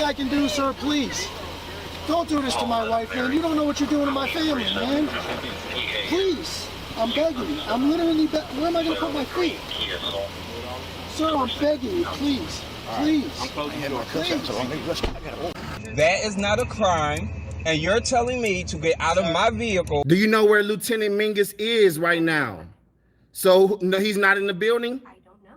I can do, sir, please. Don't do this to my wife, man. You don't know what you're doing to my family, man. Please. I'm begging you. I'm literally where am I going to put my feet? Sir, I'm begging you, please. Please. Please. That is not a crime, and you're telling me to get out of my vehicle. Do you know where Lieutenant Mingus is right now? So, no, he's not in the building? I don't know.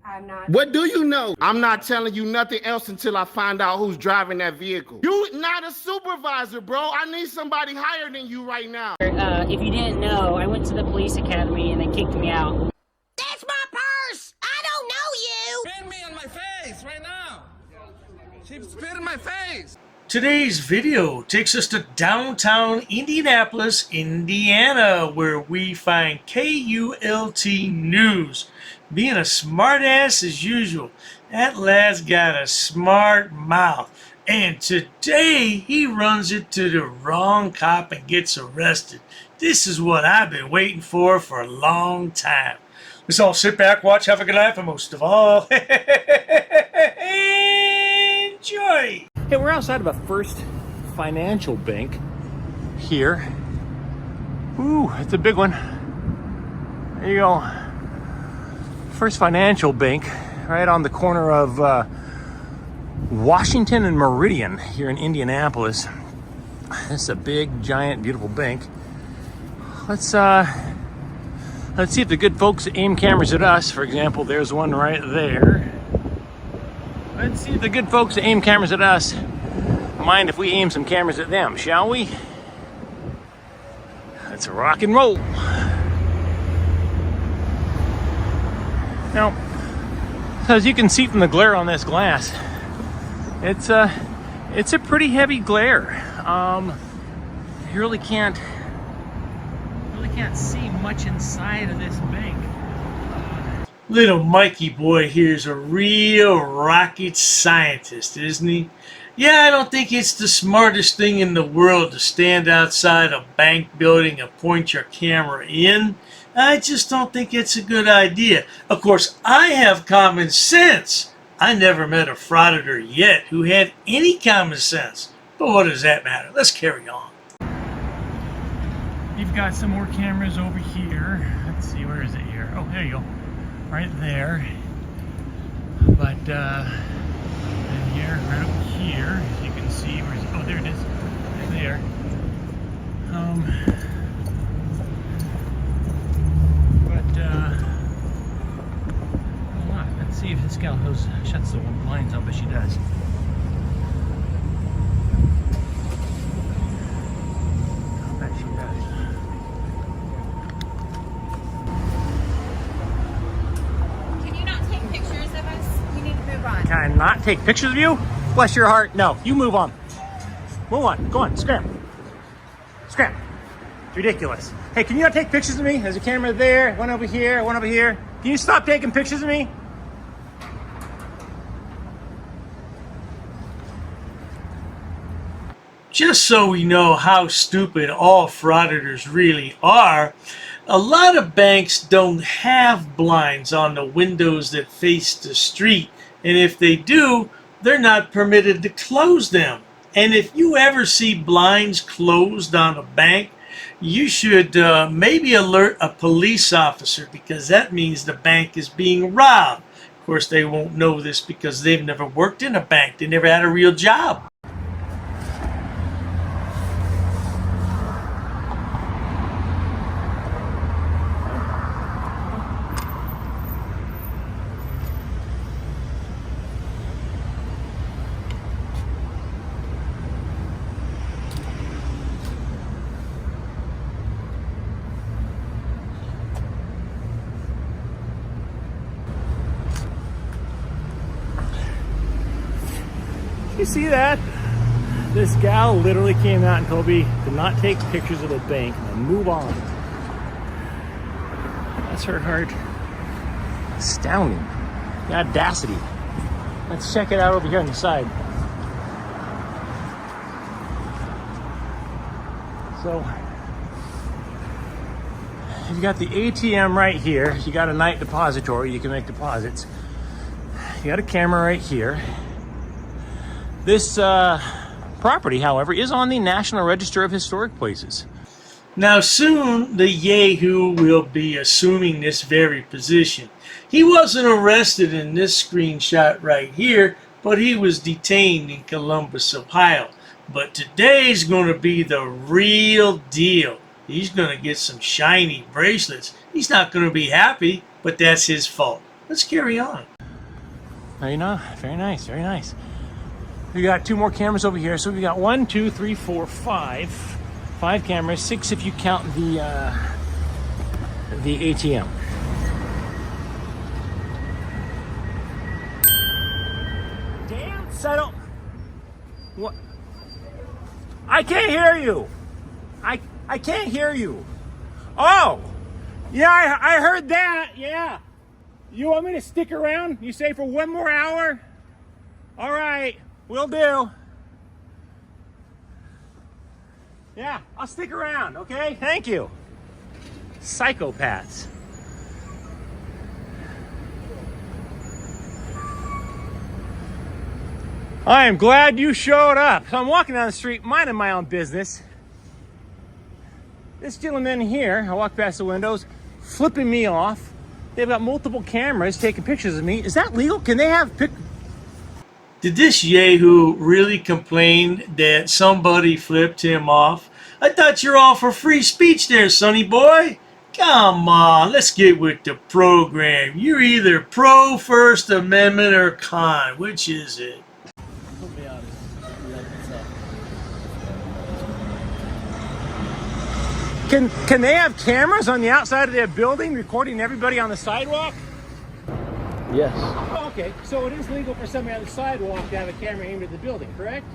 I'm not. What do you know? I'm not telling you nothing else until I find out who's driving that vehicle. You're not a supervisor, bro. I need somebody higher than you right now. If you didn't know, I went to the police academy and they kicked me out. That's my purse! I don't know you! Spit me on my face right now. She spit in my face. Today's video takes us to downtown Indianapolis, Indiana, where we find KULT News. Being a smartass as usual, that lad's got a smart mouth. And today he runs it to the wrong cop and gets arrested. This is what I've been waiting for a long time. Let's all sit back, watch, have a good laugh, and most of all, enjoy. Hey, we're outside of a First Financial Bank here. Ooh, it's a big one. There you go. First Financial Bank, right on the corner of Washington and Meridian here in Indianapolis. This is a big, giant, beautiful bank. Let's see if the good folks aim cameras at us. For example, there's one right there. Let's see if the good folks aim cameras at us mind if we aim some cameras at them, shall we? Let's rock and roll. Now, as you can see from the glare on this glass, it's a pretty heavy glare. You really can't see much inside of this bank. Little Mikey boy here's a real rocket scientist, isn't he? Yeah, I don't think it's the smartest thing in the world to stand outside a bank building and point your camera in. I just don't think it's a good idea. Of course, I have common sense. I never met a frauditor yet who had any common sense. But what does that matter? Let's carry on. You've got some more cameras over here. Let's see, where is it here? Oh, there you go. Right there. But and here, right up here, as you can see, where's it? Oh, there it is. Right there. Hold on. Let's see if this gal shuts the blinds up, but she does. I bet she does. Can I not take pictures of you? Bless your heart. No, you move on. Move on. Go on. Scram. Scram. It's ridiculous. Hey, can you not take pictures of me? There's a camera there, one over here, one over here. Can you stop taking pictures of me? Just so we know how stupid all frauditors really are, a lot of banks don't have blinds on the windows that face the street. And if they do, they're not permitted to close them. And if you ever see blinds closed on a bank, you should maybe alert a police officer, because that means the bank is being robbed. Of course, they won't know this because they've never worked in a bank. They never had a real job. You see that? This gal literally came out and told me to not take pictures of the bank and move on. That's her heart. Astounding. The audacity. Let's check it out over here on the side. So, you've got the ATM right here. You got a night depository. You can make deposits. You got a camera right here. This property, however, is on the National Register of Historic Places. Now soon the Yahoo will be assuming this very position. He wasn't arrested in this screenshot right here, but he was detained in Columbus, Ohio. But today's going to be the real deal. He's going to get some shiny bracelets. He's not going to be happy, but that's his fault. Let's carry on. Very nice, very nice, very nice. We got 2 more cameras over here. So we got 1, 2, 3, 4, 5. 5 cameras, 6 if you count the ATM. Damn, settle. What? I can't hear you. I can't hear you. Oh, yeah, I heard that. Yeah. You want me to stick around? You say for 1 more hour? All right, will do. Yeah, I'll stick around, okay? Thank you. Psychopaths. I am glad you showed up. So I'm walking down the street, minding my own business. This gentleman here, I walk past the windows, flipping me off. They've got multiple cameras taking pictures of me. Is that legal? Can they have Did this Yahoo really complain that somebody flipped him off? I thought you're all for free speech there, sonny boy. Come on, let's get with the program. You're either pro First Amendment or con. Which is it? Can they have cameras on the outside of their building recording everybody on the sidewalk? Yes. Oh, okay, so it is legal for somebody on the sidewalk to have a camera aimed at the building, correct?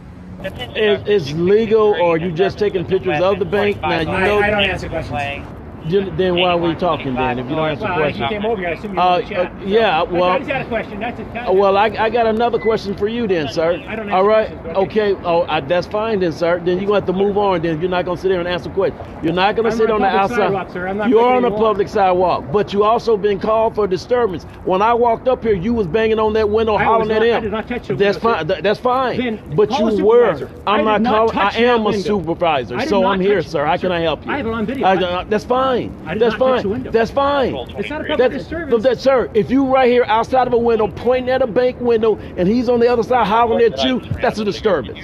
It's legal, or you just taking pictures of the bank? Now, you know. I don't answer questions. Then why are we talking then, if you don't answer questions? You came over here, I assume you were in the chat. Yeah, well. I just had a question. That's it. Well, I got another question for you then, sir. I don't answer All right. questions, but okay. Okay. That's fine then, sir. Then you're going to have to move on. Then you're not going to sit there and answer questions. You're not going to sit on the outside. You're on a public sidewalk, but you also been called for disturbance. When I walked up here, you was banging on that window, hollering at him. I did not touch the That's window, fine. That's fine. Then But call you a were. supervisor. I'm not calling. I am a window. supervisor, I did so not I'm here, touch- sir. How can I help you? I have it on video. That's fine. I did That's not touch fine. the window. That's fine. It's not a public disturbance. Sir, if you right here outside of a window, pointing at a bank window, and he's on the other side hollering at you, that's a disturbance.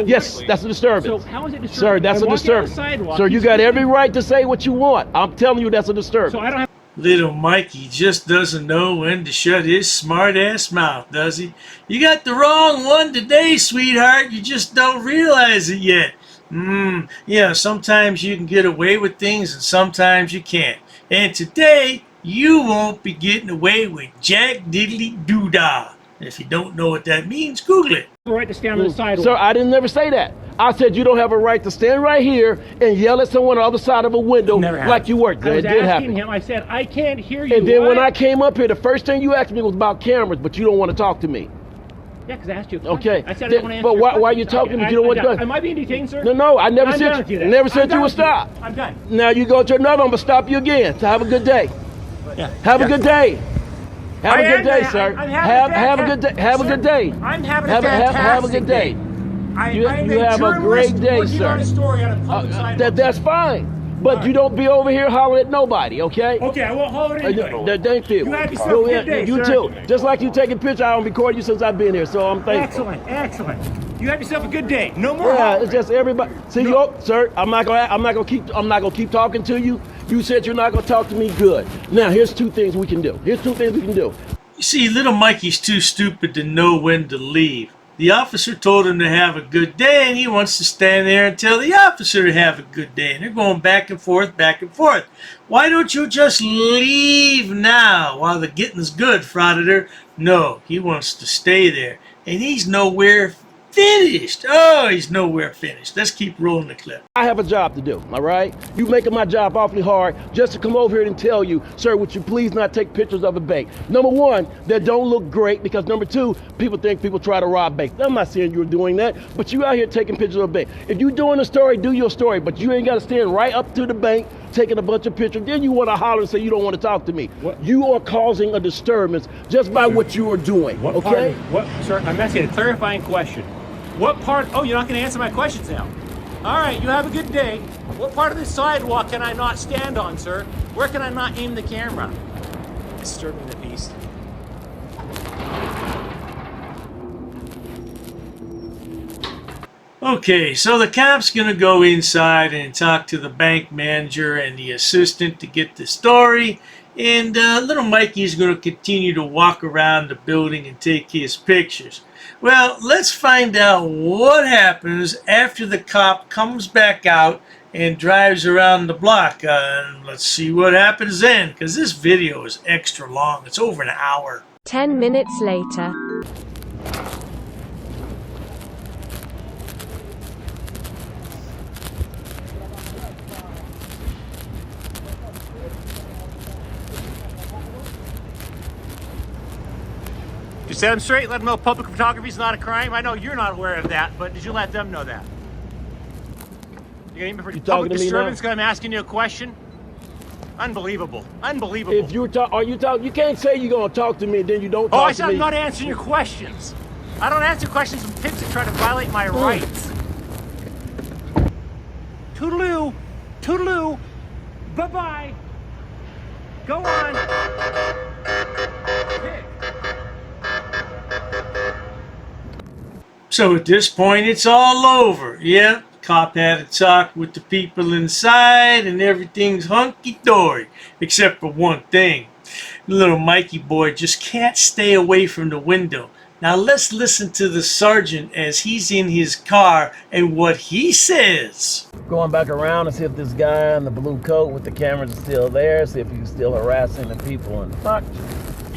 Yes, that's a disturbance. So how is it disturbing? Sir, that's a I'm walking down the disturbance. sidewalk, Sir, you he's got speaking. every right to say what you want. I'm telling you that's a disturbance. So I don't have. Little Mikey just doesn't know when to shut his smart-ass mouth, does he? You got the wrong one today, sweetheart. You just don't realize it yet. Yeah, sometimes you can get away with things and sometimes you can't. And today, you won't be getting away with jack diddly doo-dah. If you don't know what that means, Google it. Right to stand on the sidewalk. Sir, I didn't never say that. I said you don't have a right to stand right here and yell at someone on the other side of a window like you worked. I was It did asking happen. him. I said, I can't hear you. And then when Why? I came up here, the first thing you asked me was about cameras, but you don't want to talk to me. Yeah, because I asked you a question. Okay. I said I don't want to answer But your why are questions. you talking to me? I- You don't want I'm to done. go. Am I being detained, sir? No, I never I'm said done with you then. never I'm said done you would with stop. I'm done. Now you go to another, I'm gonna stop you again. So have a good day. Yeah. Have a good day. Have a good day, sir. I'm Have a good day. Have a good day. I'm having a Have fantastic a good day. I'm You a have a great journalist day, working sir. on a story on a public sidewalk. That's fine. But you don't be over here hollering at nobody, okay? Okay, I won't hold it anyway. Thank you. You have yourself Go a good ahead. day, You sir. too. Just like you taking pictures, I don't record you since I've been here, so I'm thankful. Excellent, excellent. You have yourself a good day. No more. Yeah, hollering. it's just everybody. See, sir, I'm not gonna keep talking to you. You said you're not gonna talk to me. Good. Now, here's 2 things we can do. You see, little Mikey's too stupid to know when to leave. The officer told him to have a good day, and he wants to stand there and tell the officer to have a good day. And they're going back and forth, back and forth. Why don't you just leave now while the getting's good, Frauditor? No, he wants to stay there. And he's nowhere finished. Oh, he's nowhere finished. Let's keep rolling the clip. I have a job to do, all right? You making my job awfully hard just to come over here and tell you, sir, would you please not take pictures of a bank? Number 1, that don't look great, because number 2, people think people try to rob banks. I'm not saying you're doing that, but you out here taking pictures of a bank. If you're doing a story, do your story, but you ain't got to stand right up to the bank taking a bunch of pictures. Then you want to holler and say you don't want to talk to me. What? You are causing a disturbance just by what you are doing, okay? What, sir, I'm asking a clarifying question. What part? Oh, you're not going to answer my questions now. All right, you have a good day. What part of the sidewalk can I not stand on, sir? Where can I not aim the camera? Disturbing the peace. Okay, so the cop's going to go inside and talk to the bank manager and the assistant to get the story. And little Mikey's going to continue to walk around the building and take his pictures. Well, let's find out what happens after the cop comes back out and drives around the block. Let's see what happens then, because this video is extra long. It's over an hour. 10 minutes later. Did you set them straight? Let them know public photography is not a crime? I know you're not aware of that, but did you let them know that? You got any public disturbance because I'm asking you a question? Unbelievable. Unbelievable. If you're you can't say you're gonna talk to me and then you don't talk to me. Oh, I said I'm not answering your questions. I don't answer questions from pigs that try to violate my rights. Toodaloo. Toodaloo. Bye-bye. Go on. Pig. So at this point, it's all over. Yeah, cop had a talk with the people inside, and everything's hunky-dory, except for one thing. The little Mikey boy just can't stay away from the window. Now let's listen to the sergeant as he's in his car and what he says. Going back around and see if this guy in the blue coat with the cameras is still there, see if he's still harassing the people in front.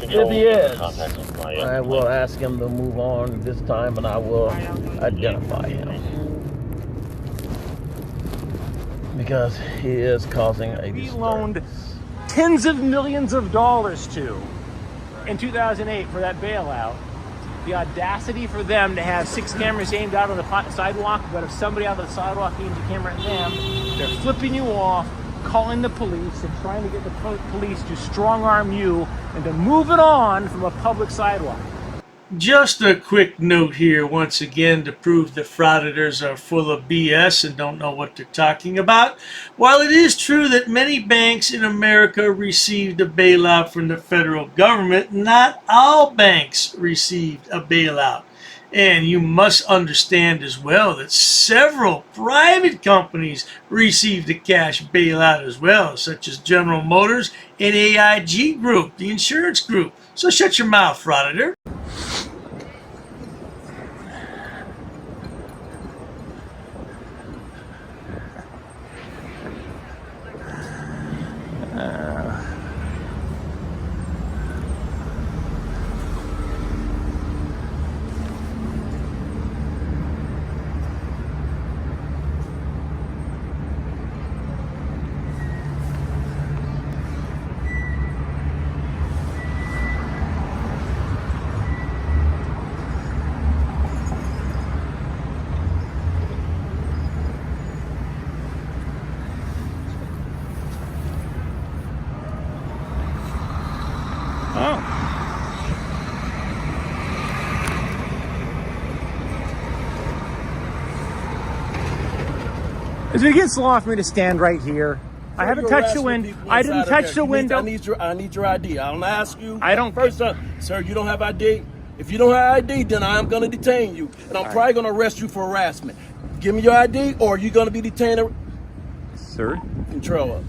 If he is, I will ask him to move on this time and I will identify him. Because he is causing a We loaned tens of millions of dollars to in 2008 for that bailout. The audacity for them to have 6 cameras aimed out on the sidewalk, but if somebody out on the sidewalk aims a camera at them, they're flipping you off, calling the police, and trying to get the police to strong-arm you and to move it on from a public sidewalk. Just a quick note here once again to prove the frauditors are full of BS and don't know what they're talking about. While it is true that many banks in America received a bailout from the federal government, not all banks received a bailout. And you must understand as well that several private companies received a cash bailout as well, such as General Motors and AIG Group, the insurance group. So shut your mouth, frauditor. Is it against the law for me to stand right here? I haven't touched the window. I didn't touch the window. I need your ID. I don't ask you. I don't. First up, sir, you don't have ID. If you don't have ID, then I'm going to detain you, and I'm probably going to arrest you for harassment. Give me your ID, or you're going to be detained. Sir? Control up.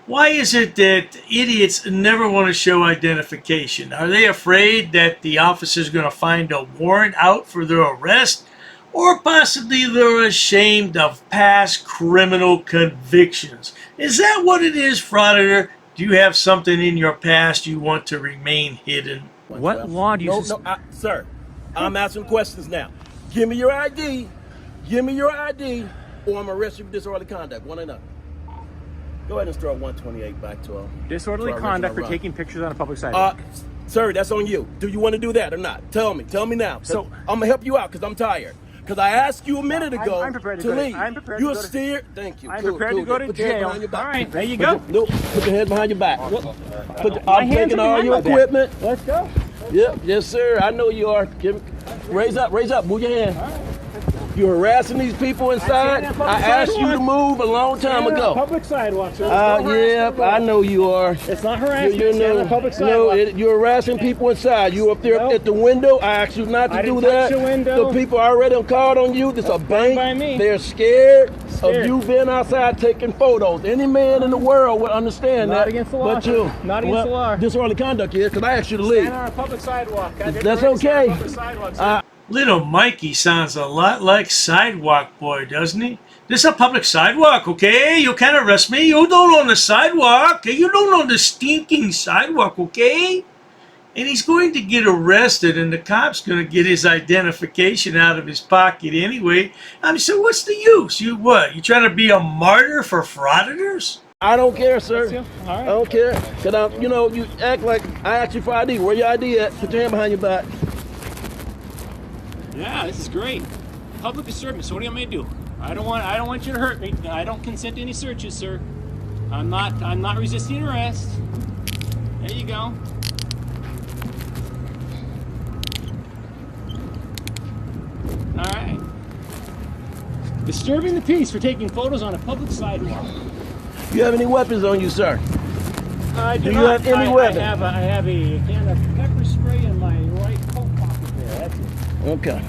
Why is it that idiots never want to show identification? Are they afraid that the officer's going to find a warrant out for their arrest? Or possibly they're ashamed of past criminal convictions? Is that what it is, frauditor? Do you have something in your past you want to remain hidden? What law do you... Sir, I'm asking questions now. Give me your ID. Give me your ID, or I'm arresting you for disorderly conduct. One or another. Go ahead and start 128 back to disorderly conduct for taking pictures on a public sidewalk. Sir, that's on you. Do you want to do that or not? Tell me now. So I'm gonna help you out because I'm tired. Because I asked you a minute ago I'm prepared to leave. I'm prepared You're to go to... steer. Thank you. I'm prepared to go to jail. All right, there you go. Put your head behind your back. I'm taking all your equipment. Let's go. Yep, yes, sir. I know you are. Raise up. Move your hand. You're harassing these people inside. I asked you to move a long time ago. Public sidewalk, sir. Yeah, I know you are. It's not harassment. Stand on public sidewalk. You're harassing people inside. You up there at the window. I asked you not to do that. Touch the window. The people already called on you. This is a bank. By me. They're scared of you being outside taking photos. Any man in the world would understand that. Not against the law. But you. Not against the law. Disorderly conduct is because I asked you to leave. Stand on a public sidewalk. That's okay. Little Mikey sounds a lot like Sidewalk Boy, doesn't he? This is a public sidewalk, okay? You can't arrest me. You don't own the sidewalk. Okay? You don't own the stinking sidewalk, okay? And he's going to get arrested, and the cop's going to get his identification out of his pocket anyway. So what's the use? You what? You trying to be a martyr for frauditors? I don't care, sir. All right. I don't care. Cause you act like I asked you for ID. Where your ID at? Put your hand behind your back. Yeah, this is great. Public disturbance. So what do you want me to do? I don't want you to hurt me. I don't consent to any searches, sir. I'm not resisting arrest. There you go. All right. Disturbing the peace for taking photos on a public sidewalk. You have any weapons on you, sir? I do you not. have any weapons? I have a can of pepper spray in my right coat pocket there. That's it. Okay.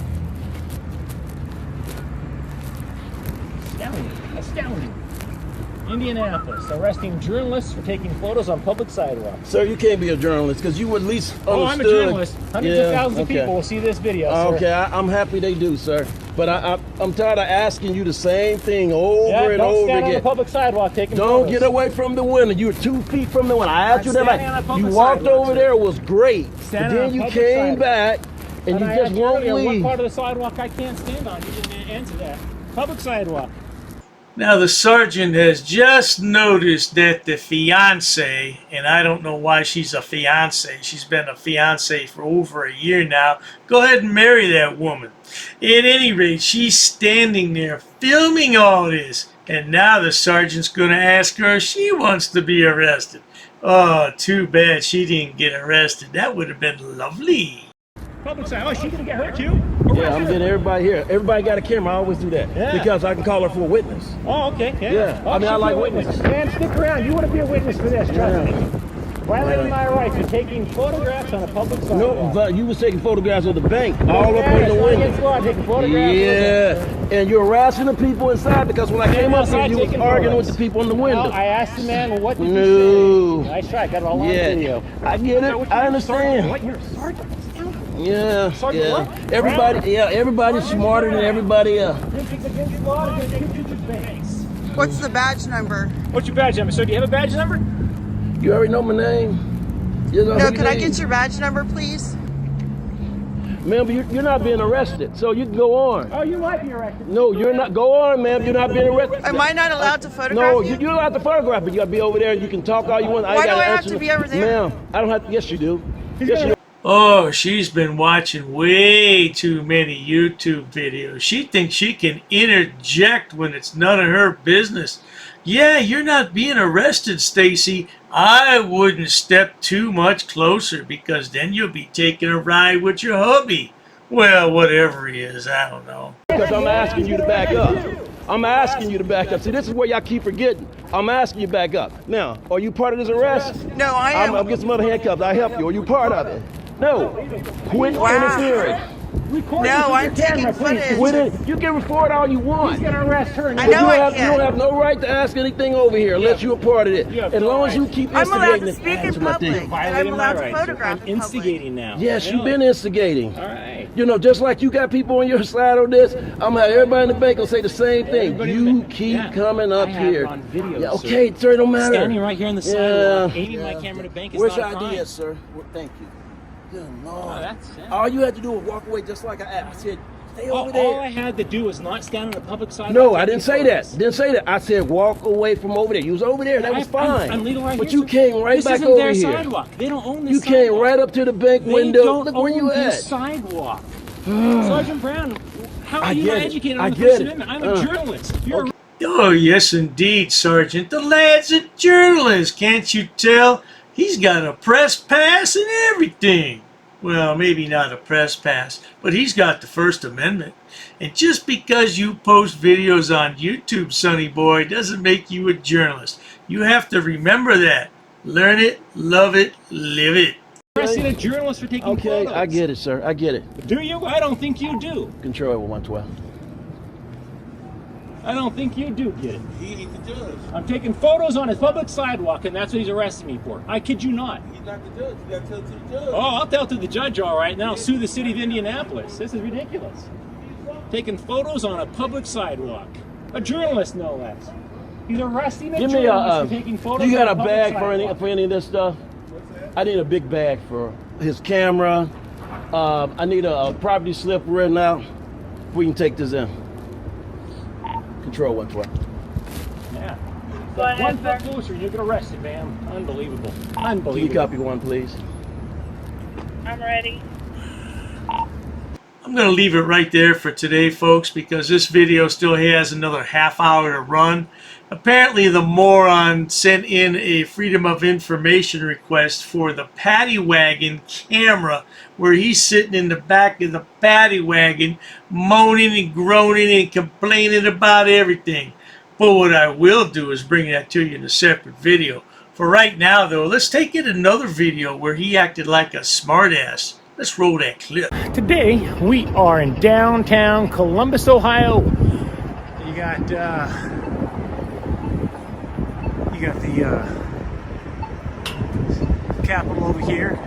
Astounding. Indianapolis, arresting journalists for taking photos on public sidewalks. Sir, you can't be a journalist because you at least understood. Oh, I'm a journalist. Hundreds of thousands of people will see this video, sir. Okay, I'm happy they do, sir. But I'm tired of asking you the same thing over and over Don't stand again. on the public sidewalk taking Don't photos. get away from the window. You're 2 feet from the window. I asked you that. standing on a You public walked sidewalk, over sir. there, it was great. But Standing on then a you public came sidewalk. back and you I just asked won't earlier leave. what part of the sidewalk I can't stand on. You didn't answer that. Public sidewalk. Now the sergeant has just noticed that the fiance, and I don't know why she's a fiance, she's been a fiance for over a year now. Go ahead and marry that woman. At any rate, she's standing there filming all this, and now the sergeant's going to ask her if she wants to be arrested. Oh, too bad she didn't get arrested. That would have been lovely. Public sidewalk. Oh, she gonna get hurt too? Yeah, I'm getting everybody here. Everybody got a camera. I always do that because I can call her for a witness. Oh, okay. Yeah. Oh, I mean, I she'll like be a witness. witnesses. Man, stick around. You want to be a witness for this, trust me. Violating my rights for taking photographs on a public sidewalk. No, but you was taking photographs of the bank all up on the window. Taking photographs. Yeah, and you're harassing the people inside because when I came up here, you was arguing with the people in the window. No, I asked the man, what did No. you say? Nice try. Got it all on video. I get it. I understand. What? You're a sergeant. Yeah, Sergeant yeah. what? Everybody's smarter than everybody else. What's the badge number? What's your badge number? So do you have a badge number? You already know my name. You know No, can I get your badge number, please? Ma'am, you're not being arrested, so you can go on. Oh, you might be arrested. No, you're not. Go on, ma'am. You're not being arrested. Am I not allowed to photograph No, you? you're allowed to photograph, but you got to be over there and you can talk all you want. Why do I have to be over there? Ma'am, I don't have to. Yes, you do. Yes, you do. Oh, she's been watching way too many YouTube videos. She thinks she can interject when it's none of her business. Yeah, you're not being arrested, Stacy. I wouldn't step too much closer because then you'll be taking a ride with your hubby. Well, whatever he is, I don't know. Because I'm asking you to back up. I'm asking you to back up. See, this is where y'all keep forgetting. I'm asking you to back up. Now, are you part of this arrest? No, I am. I'll get some other handcuffs. I help you. Are you part of it? No. Quit interfering. No, I'm taking footage. Quit it. You can record all you want. He's gonna arrest her. I know I You can. don't have no right to ask anything over here unless you're a part of it. As long as you keep I'm allowed instigating to it. speak in That's my thing. public. And I'm allowed to photograph I'm in public. instigating now. Yes, you've been instigating. All right. You know, just like you got people on your side on this, I'm gonna have everybody in the bank gonna say the same thing. You keep coming up here. On video, Yeah, okay, sir, it don't matter. Standing right here on the sidewalk, aiming my camera to bank is Where's not your a crime. idea, sir? Thank you. Good Lord. Oh, that's it. All you had to do was walk away just like I asked. I said, stay over All there. I had to do was not stand on a public sidewalk. No, I taking didn't say that. photos. Didn't say that. I said walk away from over there. You was over there. That was fine. I'm legal right but here, you sir. came right this back isn't over their here. Sidewalk. They don't own this You sidewalk. came right up to the bank They window. don't Look where own you this at. sidewalk. Sergeant Brown, how are you not educated on the get First it. Amendment? I'm a journalist. You're Oh, yes, indeed, Sergeant. The lad's a journalist. Can't you tell? He's got a press pass and everything. Well, maybe not a press pass, but he's got the First Amendment. And just because you post videos on YouTube, sonny boy, doesn't make you a journalist. You have to remember that. Learn it, love it, live it. Arresting a journalist for taking photos. Okay, I get it, sir. I get it. Do you? I don't think you do. Control 112. I don't think you do get it. He ain't the judge. I'm taking photos on his public sidewalk, and that's what he's arresting me for. I kid you not. He's not the judge. You gotta tell it to the judge. Oh, I'll tell it to the judge, all right. Then I'll sue the city of Indianapolis. This is ridiculous. Taking photos on a public sidewalk. A journalist, no less. He's arresting a journalist for taking photos. You got on a bag for any of this stuff? I need a big bag for his camera. I need a property slip written out. We can take this in. Control 112. Yeah. One foot closer, you get arrested, ma'am. Unbelievable. Unbelievable. Can you copy one, please? I'm ready. I'm going to leave it right there for today, folks, because this video still has another half hour to run. Apparently, the moron sent in a Freedom of Information request for the paddy wagon camera, where he's sitting in the back of the paddy wagon, moaning and groaning and complaining about everything. But what I will do is bring that to you in a separate video. For right now, though, let's take it another video where he acted like a smartass. Let's roll that clip. Today, we are in downtown Columbus, Ohio. You got the Capitol over here.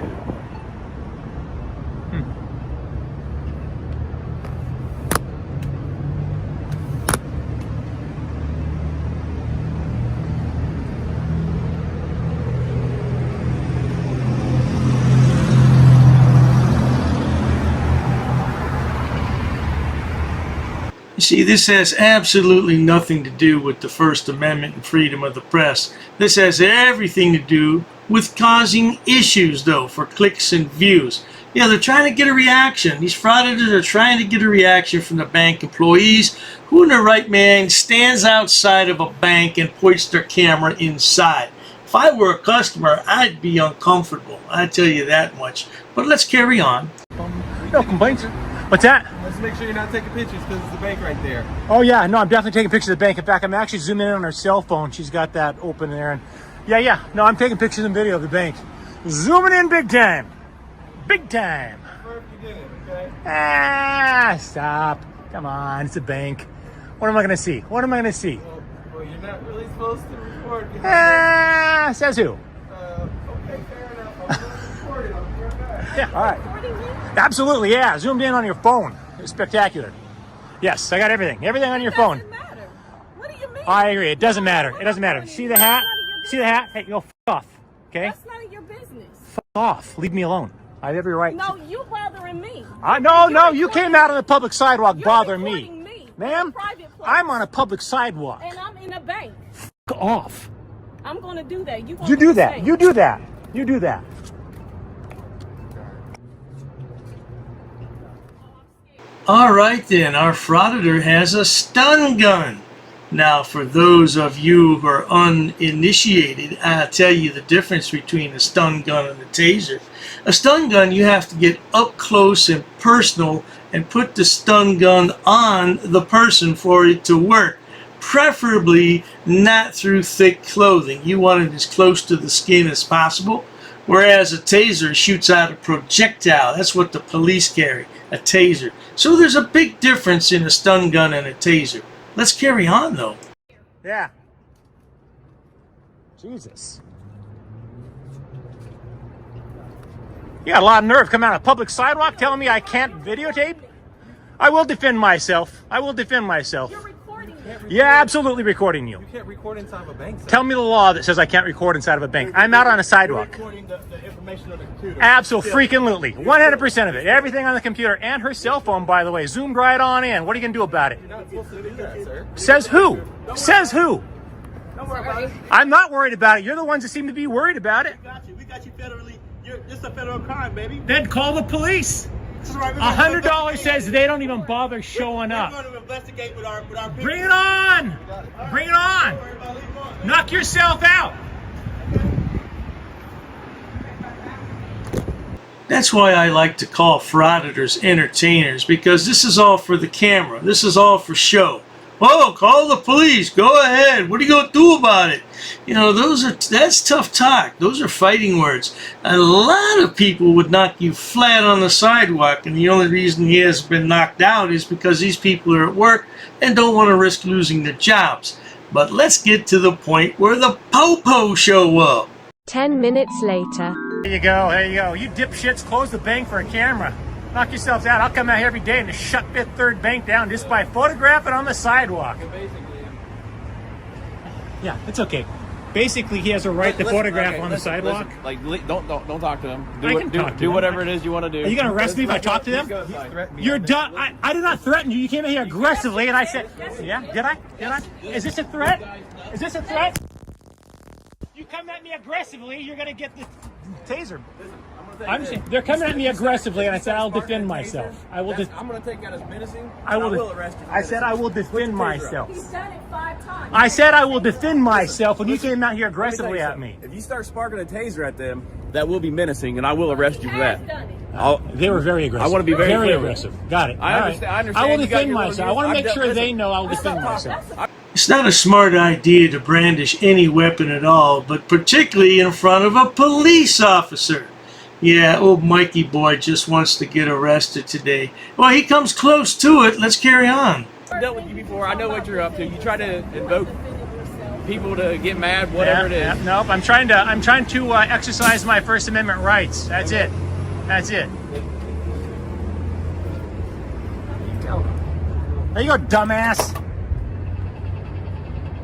You see, this has absolutely nothing to do with the First Amendment and freedom of the press. This has everything to do with causing issues, though, for clicks and views. Yeah, they're trying to get a reaction. These frauditors are trying to get a reaction from the bank employees. Who in their right mind stands outside of a bank and points their camera inside? If I were a customer, I'd be uncomfortable. I tell you that much. But let's carry on. No complaints. What's that? Let's make sure you're not taking pictures because it's the bank right there. Oh yeah, no, I'm definitely taking pictures of the bank. In fact, I'm actually zooming in on her cell phone. She's got that open there, and yeah, no, I'm taking pictures and video of the bank. Zooming in big time, big time. Ah, stop! Come on, it's a bank. What am I gonna see? What am I gonna see? Well, you're not really supposed to record. Ah, says who? Okay, fair enough. I'm going to record it. I'll be right back. Yeah, all right. Absolutely, yeah. Zoomed in on your phone. It's spectacular. Yes, I got everything. Everything on your phone. Matter. What do you mean? I agree. It doesn't matter. It doesn't matter. See the hat? See the hat? Hey, f off. Okay? That's none of your business. F off. Leave me alone. I have every right. No, you bothering me. No. You came out on the public sidewalk bothering me. Me. Ma'am, I'm on a public sidewalk. And I'm in a bank. F off. I'm going to do that. You do that. You do that. You do that. Alright then, our frauditor has a stun gun. Now for those of you who are uninitiated, I'll tell you the difference between a stun gun and a taser. A stun gun, you have to get up close and personal and put the stun gun on the person for it to work. Preferably not through thick clothing. You want it as close to the skin as possible. Whereas a taser shoots out a projectile. That's what the police carry, a taser. So there's a big difference in a stun gun and a taser. Let's carry on, though. Yeah. Jesus. You got a lot of nerve coming out of a public sidewalk telling me I can't videotape? I will defend myself. I will defend myself. You're recording me. Yeah, absolutely recording you. You can't record inside of a bank. Tell me the law that says I can't record inside of a bank. I'm out on a sidewalk. Recording the information on the computer. Absolutely. 100% of it. Everything on the computer and her cell phone, by the way, zoomed right on in. What are you going to do about it? You're not supposed to do that, sir. Says who? Says who? Don't worry about it. I'm not worried about it. You're the ones that seem to be worried about it. We got you federally. It's a federal crime, baby. Then call the police. $100 says they don't even bother showing up. We're going to investigate with our people. Bring it on! Bring it on! Knock yourself out! That's why I like to call frauditors entertainers, because this is all for the camera. This is all for show. Oh, call the police. Go ahead. What are you going to do about it? You know, that's tough talk. Those are fighting words. A lot of people would knock you flat on the sidewalk, and the only reason he has been knocked out is because these people are at work and don't want to risk losing their jobs. But let's get to the point where the po-po show up. 10 minutes later. There you go, there you go. You dipshits, close the bank for a camera. Knock yourselves out. I'll come out here every day and just shut Fifth Third Bank down just by photographing on the sidewalk. Yeah, it's okay. Basically, he has a right to photograph on the sidewalk. Don't talk to them. Do whatever it is you want to do. Are you going to arrest me if I talk to them? You're done. I did not threaten you. You came in here aggressively, and I said, yeah, did I? Is this a threat? Is this a threat? You come at me aggressively, you're going to get the taser. I'm just saying, they're coming at me aggressively, and I said I'll defend myself. I'm going to take that as menacing. I will arrest you. I said I will defend myself. He's done it 5 times. I said I will defend myself when you came out here aggressively at me. If you start sparking a taser at them, that will be menacing, and I will arrest you for that. They were very aggressive. I want to be very aggressive. Got it. I understand. I will defend myself. I want to make sure they know I will defend myself. It's not a smart idea to brandish any weapon at all, but particularly in front of a police officer. Yeah, old Mikey boy just wants to get arrested today. Well, he comes close to it. Let's carry on. I've dealt with you before. I know what you're up to. You try to invoke people to get mad, whatever it is. Yeah, nope. I'm trying to exercise my First Amendment rights. That's it. That's it. There you go, dumbass.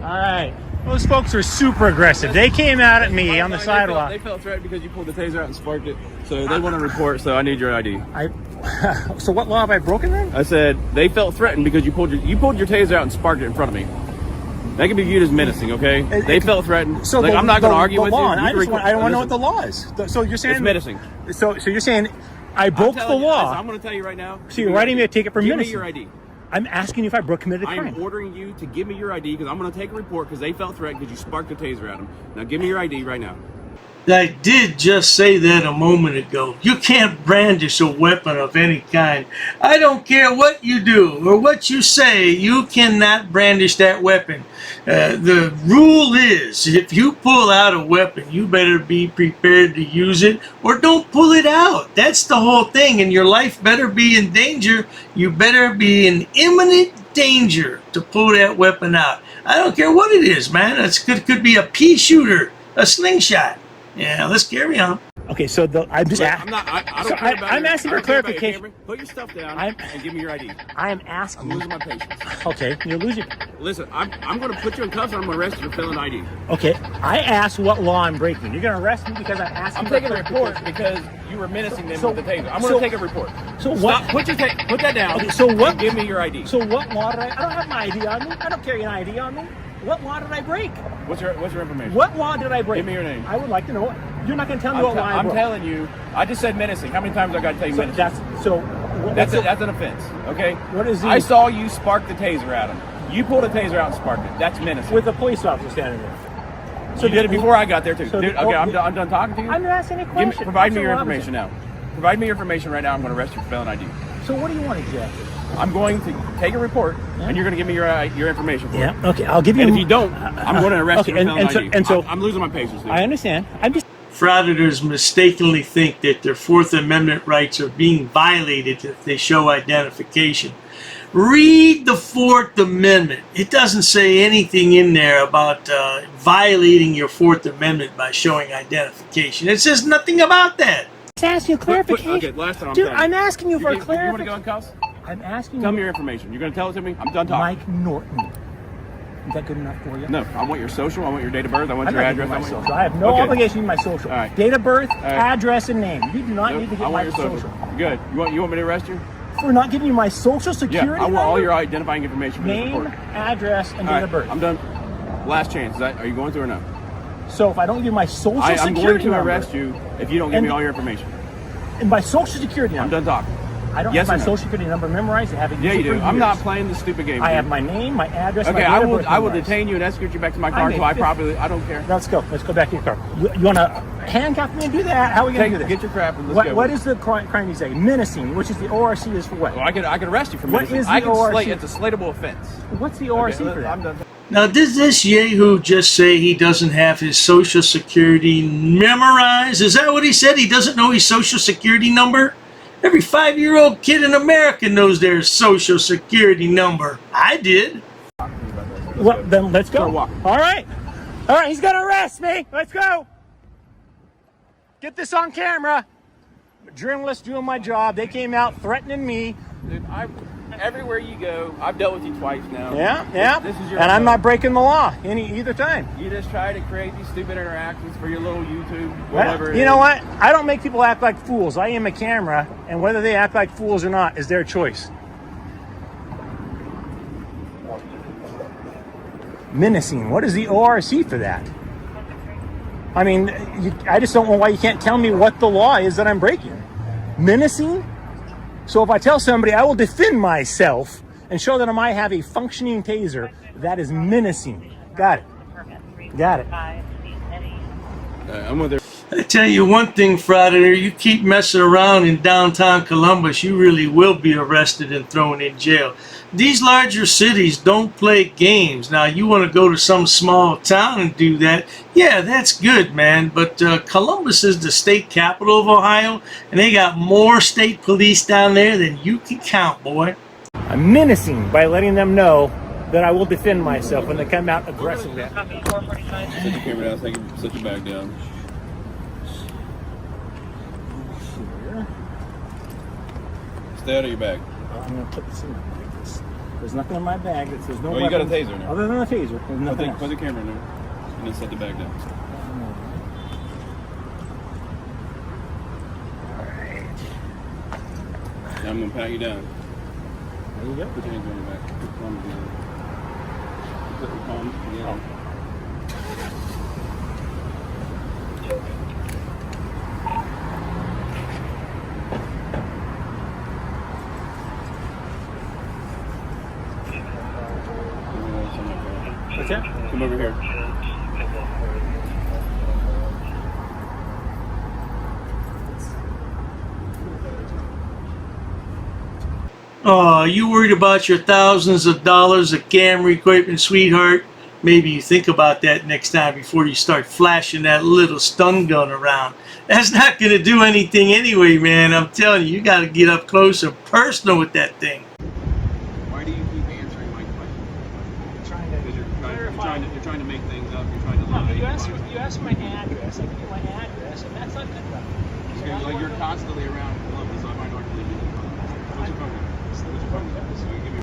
All right. Those folks are super aggressive. They came out at me on the sidewalk. They felt threatened because you pulled the taser out and sparked it. So they want to report, so I need your ID. So what law have I broken then? I said they felt threatened because you pulled your taser out and sparked it in front of me. That can be viewed as menacing, okay? They felt threatened. So I'm not going to argue with you. I don't want to know what the law is. So you're saying it's menacing. So you're saying I broke the law. I'm going to tell you right now. So you're writing me a ticket for menacing. Give me your ID. I'm asking you if I committed a crime. I'm ordering you to give me your ID because I'm going to take a report because they felt threatened because you sparked the taser at them. Now give me your ID right now. I did just say that a moment ago. You can't brandish a weapon of any kind. I don't care what you do or what you say, you cannot brandish that weapon. The rule is, if you pull out a weapon, you better be prepared to use it or don't pull it out. That's the whole thing, and your life better be in danger. You better be in imminent danger to pull that weapon out. I don't care what it is, man. It could be a pea shooter, a slingshot. Yeah, let's carry on. Okay, so I'm just asking. I'm asking for clarification. Put your stuff down and give me your ID. I am asking. I'm losing my patience. Okay, you're losing. Listen, I'm going to put you in cuffs and I'm going to arrest you for failing ID. Okay, I asked what law I'm breaking. You're going to arrest me because I'm asking. I'm taking a report because you were menacing them with the taser. I'm going to take a report. So what? Put that down. Okay, so what? Give me your ID. So what law did I don't have my ID on me. I don't carry an ID on me. What law did I break? What's your information? What law did I break? Give me your name. I would like to know. You're not going to tell me what law I broke. I'm telling you. I just said menacing. How many times I got to tell you menacing? That's an offense. Okay. What is? I saw you spark the taser at him. You pulled a taser out and sparked it. That's menacing. With a police officer standing there. So you did it before I got there too. Okay, I'm done talking to you. I'm asking a question. Provide me your information now. Provide me your information right now. I'm going to arrest you for failing ID. So what do you want exactly? I'm going to take a report, and you're going to give me your information for it. Okay, I'll give you. And if you don't, I'm going to arrest you for failing ID. And so I'm losing my patience, dude. I understand. I'm just. Frauditors mistakenly think that their Fourth Amendment rights are being violated if they show identification. Read the Fourth Amendment. It doesn't say anything in there about violating your Fourth Amendment by showing identification. It says nothing about that. Just asking you clarification. Okay, last time. Dude, I'm asking you for clarification. You want to go in cuffs? I'm asking you. Tell me your information. You're going to tell it to me? I'm done talking. Mike Norton. Is that good enough for you? No, I want your social. I want your date of birth. I want your address. I have no obligation to give my social. All right. Date of birth, address, and name. You do not need to give my your social. Good. You want me to arrest you? For not giving you my social security I want all your identifying information. Name, address, and date of birth. I'm done. Last chance. Are you going to or no? So if I don't give you my social security I'm going to arrest you if you don't give me all your information. And my social security number. I'm done talking. I don't have my social security number memorized. I haven't used it for years. I'm not playing this stupid game. I have my name, my address, okay, my date of birth. I will detain you and escort you back to my car. So I don't care. Let's go. Let's go back to your car. You want to handcuff me and do that? How are we going to do this? Get your crap and let's go. What is the crime you say? Menacing, which is the ORC is for what? Well, I could arrest you for What menacing. is the I can ORC? slate. It's a slatable offense. What's the ORC Okay, for that? I'm done. Now, did this yahoo just say he doesn't have his social security memorized? Is that what he said? He doesn't know his social security number? Every 5-year-old kid in America knows their social security number. I did. Well, then let's go. All right. All right, he's going to arrest me. Let's go. Get this on camera. Journalists doing my job. They came out threatening me. Dude, everywhere you go, I've dealt with you twice now. Yeah. This is your and I'm not breaking the law either time. You just try to create these stupid interactions for your little YouTube, Well, whatever. you know what? I don't make people act like fools. I am a camera, and whether they act like fools or not is their choice. Menacing. What is the ORC for that? I mean, I just don't know why you can't tell me what the law is that I'm breaking. Menacing? So if I tell somebody I will defend myself and show that I might have a functioning taser, that is menacing. Got it. Got it. I'm with her. I tell you one thing, Frauditor, you keep messing around in downtown Columbus, you really will be arrested and thrown in jail. These larger cities don't play games. Now, you want to go to some small town and do that, yeah, that's good, man. But Columbus is the state capital of Ohio, and they got more state police down there than you can count, boy. I'm menacing by letting them know that I will defend myself when they come out aggressively. Set your camera down. Set your bag down. Stay out of your bag. I'm going to put this in my bag. There's nothing in my bag that says no Well, you got a weapons taser now. other than a taser. There's nothing else. Put the camera in there. And then set the bag down. Alright. Now I'm going to pat you down. There you go. Put your hands on your back. Put your palms together. Put your palms together. What's that? Come over here. Oh, you worried about your thousands of dollars of camera equipment, sweetheart? Maybe you think about that next time before you start flashing that little stun gun around. That's not going to do anything anyway, man. I'm telling you, you got to get up close and personal with that thing. Why do you keep answering my question? Because you're trying to make things up. You're trying to lie. You asked my address. I give you my address, and that's not good enough. Because like you're constantly around Columbus, so I might not believe you. What's your phone number? What's your phone number? So you give me.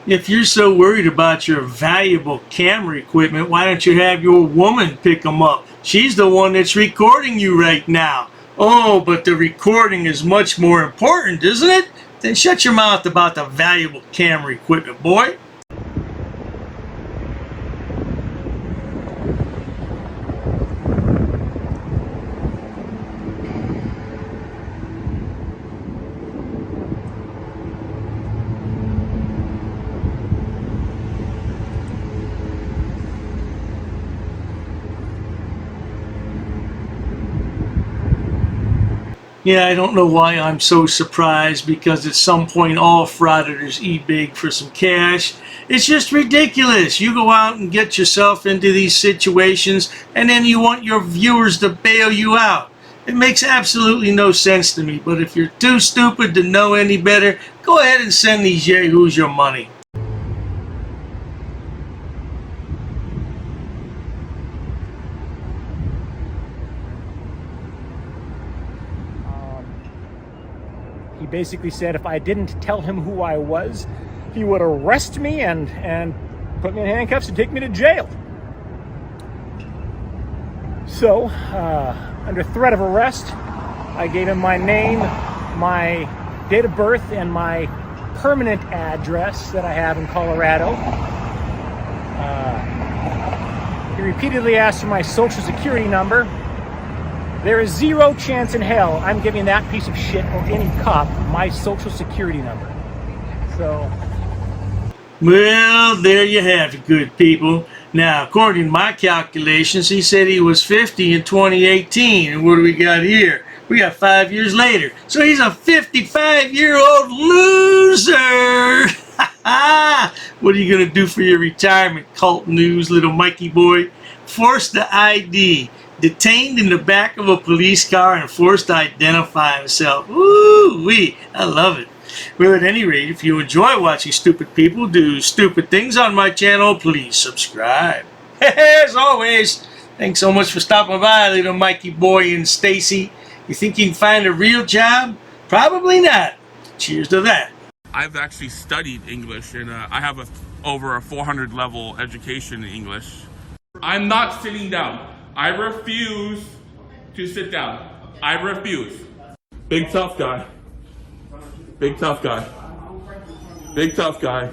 If you're so worried about your valuable camera equipment, why don't you have your woman pick them up? She's the one that's recording you right now. Oh, but the recording is much more important, isn't it? Then shut your mouth about the valuable camera equipment, boy. Yeah, I don't know why I'm so surprised, because at some point all frauditors eat big for some cash. It's just ridiculous. You go out and get yourself into these situations and then you want your viewers to bail you out. It makes absolutely no sense to me, but if you're too stupid to know any better, go ahead and send these yahoos your money. He basically said if I didn't tell him who I was, he would arrest me and put me in handcuffs and take me to jail. So, under threat of arrest, I gave him my name, my date of birth, and my permanent address that I have in Colorado. He repeatedly asked for my social security number. There is zero chance in hell I'm giving that piece of shit or any cop my social security number. So... Well, there you have it, good people. Now, according to my calculations, he said he was 50 in 2018. And what do we got here? We got 5 years later. So he's a 55-year-old loser. What are you going to do for your retirement, cult news, little Mikey boy? Forced to ID. Detained in the back of a police car and forced to identify himself. Ooh-wee. I love it. Well, at any rate, if you enjoy watching stupid people do stupid things on my channel, please subscribe. As always, thanks so much for stopping by, little Mikey boy and Stacy. You think you can find a real job? Probably not. Cheers to that. I've actually studied English, and I have over a 400 level education in English. I'm not sitting down. I refuse to sit down. I refuse. Big tough guy. Big tough guy. Big tough guy.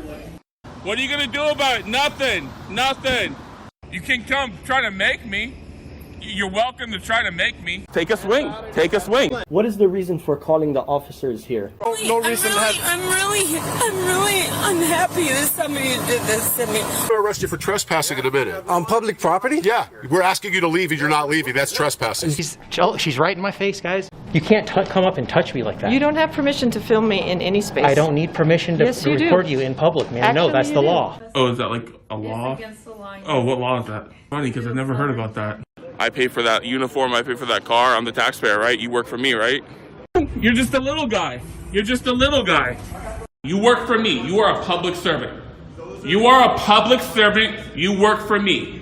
What are you gonna do about it? Nothing. Nothing. You can come try to make me. You're welcome to try to make me. Take a swing. Take a swing. What is the reason for calling the officers here? No reason I'm really unhappy that somebody did this to me. We'll arrest you for trespassing in a minute. On public property? Yeah, we're asking you to leave and you're not leaving. That's trespassing. She's right in my face, guys. You can't come up and touch me like that. You don't have permission to film me in any space. I don't need permission to Yes, you record do. you in public, man. Actually, No, that's you the do. law. Oh, is that like a law? It's against the law. Oh, what law is that? Funny, because I've never heard about that. I pay for that uniform, I pay for that car, I'm the taxpayer, right? You work for me, right? You're just a little guy. You're just a little guy. You work for me. You are a public servant. You are a public servant. You work for me.